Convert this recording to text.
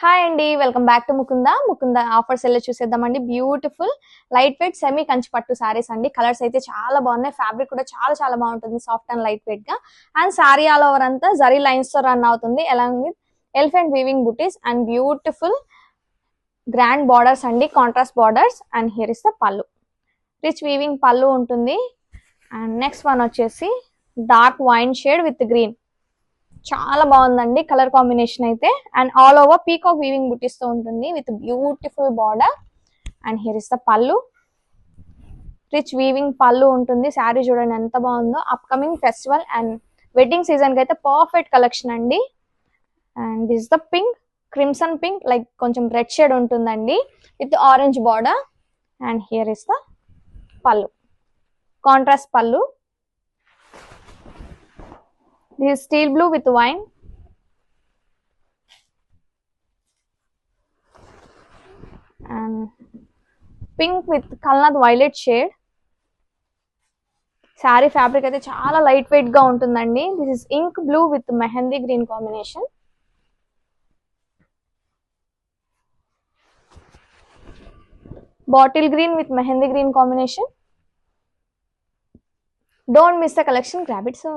Hi అండి, welcome back to Mukunda offers వెళ్ళి చూసేద్దామండి. Beautiful light weight semi Kanchi పట్టు సారీస్ అండి. కలర్స్ అయితే చాలా బాగున్నాయి. ఫ్యాబ్రిక్ కూడా చాలా చాలా బాగుంటుంది, సాఫ్ట్ అండ్ లైట్ వెయిట్ గా. అండ్ సారీ ఆల్ ఓవర్ అంతా జరీ లైన్స్ తో రన్ అవుతుంది, along with elephant weaving buttis and beautiful grand borders అండి, contrast borders. And here is the పళ్ళు, రిచ్ వీవింగ్ పళ్ళు ఉంటుంది. అండ్ నెక్స్ట్ వన్ వచ్చేసి dark wine shade with green, చాలా బాగుందండి కలర్ కాంబినేషన్ అయితే. And all over peacock weaving బుటీస్ తో ఉంటుంది with beautiful border. And here is the పళ్ళు, రిచ్ వీవింగ్ పళ్ళు ఉంటుంది. శారీ చూడండి ఎంత బాగుందో. Upcoming festival and wedding season కి అయితే పర్ఫెక్ట్ కలెక్షన్ అండి. And this the pink, crimson pink, like కొంచెం రెడ్ షేడ్ ఉంటుందండి with orange border. And here is the పళ్ళు, కాంట్రాస్ట్ పళ్ళు. This is steel blue with wine. And pink with kalnad violet shade. Saree fabric అయితే చాలా light weight గా ఉంటుందండి. This is ink blue with mehendi green combination. Bottle green with mehendi green combination. Don't miss the collection, grab it soon.